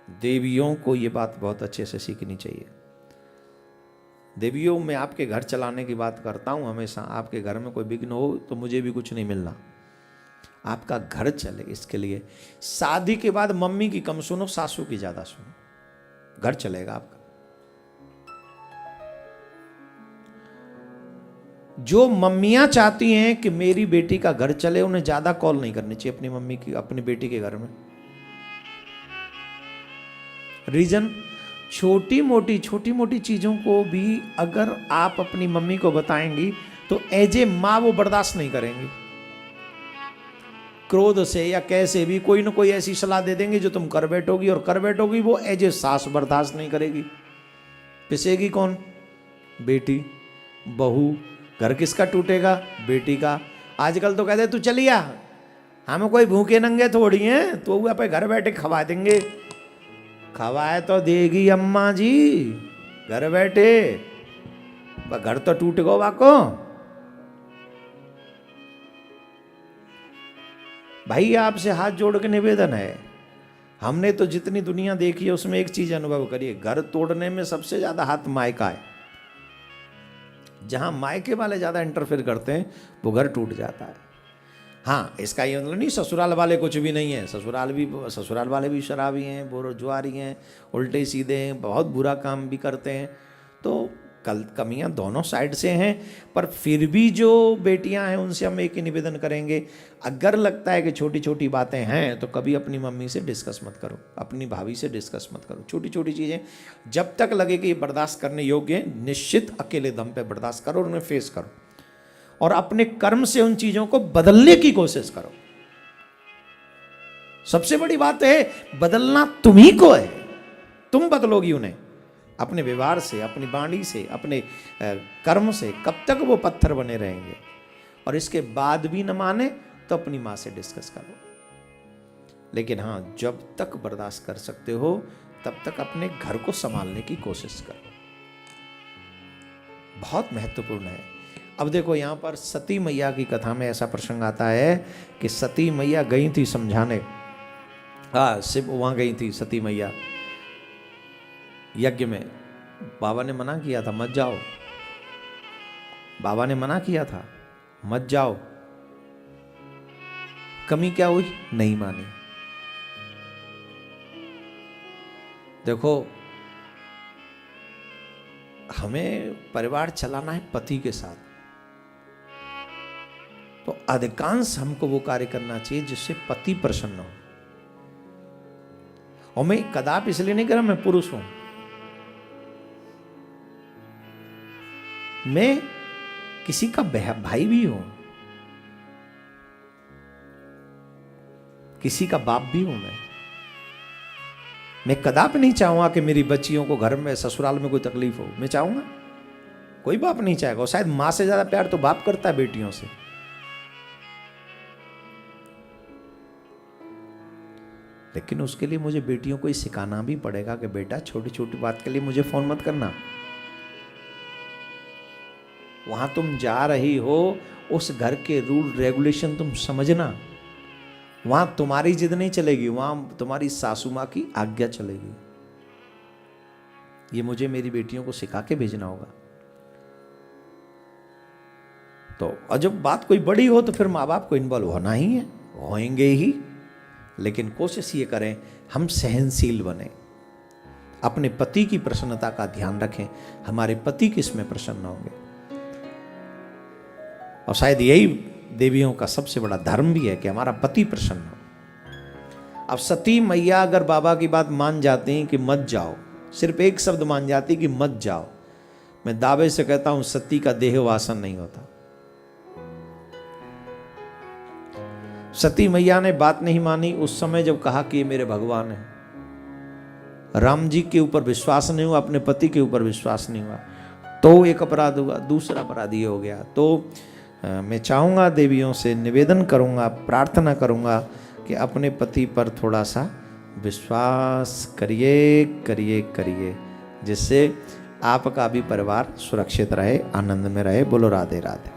देवियों को ये बात बहुत अच्छे से सीखनी चाहिए। देवियों, मैं आपके घर चलाने की बात करता हूँ हमेशा। आपके घर में कोई विघ्न हो तो मुझे भी कुछ नहीं मिलना, आपका घर चले इसके लिए शादी के बाद मम्मी की कम सुनो, सासू की ज्यादा सुनो, घर चलेगा आपका। जो मम्मियां चाहती हैं कि मेरी बेटी का घर चले, उन्हें ज्यादा कॉल नहीं करनी चाहिए अपनी मम्मी की, अपनी बेटी के घर में। रीजन, छोटी मोटी चीजों को भी अगर आप अपनी मम्मी को बताएंगी तो एज ए मां वो बर्दाश्त नहीं करेंगी। क्रोध से या कैसे भी कोई ना कोई ऐसी सलाह दे देंगे जो तुम कर बैठोगी, और कर बैठोगी वो एज ए सास बर्दाश्त नहीं करेगी। पिसेगी कौन? बेटी, बहू। घर किसका टूटेगा? बेटी का। आजकल तो कहते तू चलिया, हमें कोई भूखे नंगे थोड़ी हैं, तो वो पे घर बैठे खवा देंगे। खवाए तो देगी अम्मा जी घर बैठे, पर घर तो टूट गो वाको। भाई आपसे हाथ जोड़ के निवेदन है, हमने तो जितनी दुनिया देखी है उसमें एक चीज अनुभव करिए, घर तोड़ने में सबसे ज्यादा हाथ मायका है। जहां मायके वाले ज्यादा इंटरफेयर करते हैं वो घर टूट जाता है। हाँ, इसका ये मतलब नहीं ससुराल वाले कुछ भी नहीं है, ससुराल वाले भी शराबी हैं, बोरोजुआरी हैं, उल्टे सीधे हैं, बहुत बुरा काम भी करते हैं। तो कमियां दोनों साइड से हैं, पर फिर भी जो बेटियां हैं उनसे हम एक ही निवेदन करेंगे, अगर लगता है कि छोटी छोटी बातें हैं तो कभी अपनी मम्मी से डिस्कस मत करो, अपनी भाभी से डिस्कस मत करो। छोटी छोटी चीज़ें जब तक लगे कि ये बर्दाश्त करने योग्य है, निश्चित अकेले दम पे बर्दाश्त करो और उन्हें फेस करो, और अपने कर्म से उन चीज़ों को बदलने की कोशिश करो। सबसे बड़ी बात है, बदलना तुम्ही को है, तुम बदलोगी उन्हें अपने व्यवहार से, अपनी वाणी से, अपने कर्म से। कब तक वो पत्थर बने रहेंगे? और इसके बाद भी न माने तो अपनी मां से डिस्कस करो। लेकिन हाँ, जब तक बर्दाश्त कर सकते हो तब तक अपने घर को संभालने की कोशिश करो, बहुत महत्वपूर्ण है। अब देखो, यहां पर सती मैया की कथा में ऐसा प्रसंग आता है कि सती मैया गई थी समझाने। हाँ, शिव वहां गई थी सती मैया यज्ञ में। बाबा ने मना किया था मत जाओ, बाबा ने मना किया था मत जाओ। कमी क्या हुई? नहीं मानी। देखो, हमें परिवार चलाना है पति के साथ, तो अधिकांश हमको वो कार्य करना चाहिए जिससे पति प्रसन्न हो। और मैं कदापि इसलिए नहीं कह रहा मैं पुरुष हूं, मैं किसी का भाई भी हूं, किसी का बाप भी हूं। मैं कदापि नहीं चाहूंगा कि मेरी बच्चियों को घर में, ससुराल में कोई तकलीफ हो। मैं चाहूंगा? कोई बाप नहीं चाहेगा। और शायद मां से ज्यादा प्यार तो बाप करता है बेटियों से। लेकिन उसके लिए मुझे बेटियों को सिखाना भी पड़ेगा कि बेटा, छोटी छोटी बात के लिए मुझे फोन मत करना। वहां तुम जा रही हो, उस घर के रूल रेगुलेशन तुम समझना। वहां तुम्हारी जिद नहीं चलेगी, वहां तुम्हारी सासू मां की आज्ञा चलेगी। ये मुझे मेरी बेटियों को सिखा के भेजना होगा। तो और जब बात कोई बड़ी हो तो फिर माँ बाप को इन्वॉल्व होना ही है, होंगे ही। लेकिन कोशिश ये करें हम सहनशील बने, अपने पति की प्रसन्नता का ध्यान रखें। हमारे पति किसमें प्रसन्न होंगे, और शायद यही देवियों का सबसे बड़ा धर्म भी है कि हमारा पति प्रसन्न हो। अब सती मैया अगर बाबा की बात मान जाती कि मत जाओ, सिर्फ एक शब्द मान जाती कि मत जाओ, मैं दावे से कहता हूं सती का देह वासन नहीं होता। सती मैया ने बात नहीं मानी उस समय जब कहा कि ये मेरे भगवान है। राम जी के ऊपर विश्वास नहीं हुआ, अपने पति के ऊपर विश्वास नहीं हुआ, तो एक अपराध हुआ। दूसरा अपराध ये हो गया। तो मैं चाहूँगा, देवियों से निवेदन करूँगा, प्रार्थना करूँगा कि अपने पति पर थोड़ा सा विश्वास करिए करिए करिए, जिससे आपका भी परिवार सुरक्षित रहे, आनंद में रहे। बोलो राधे राधे।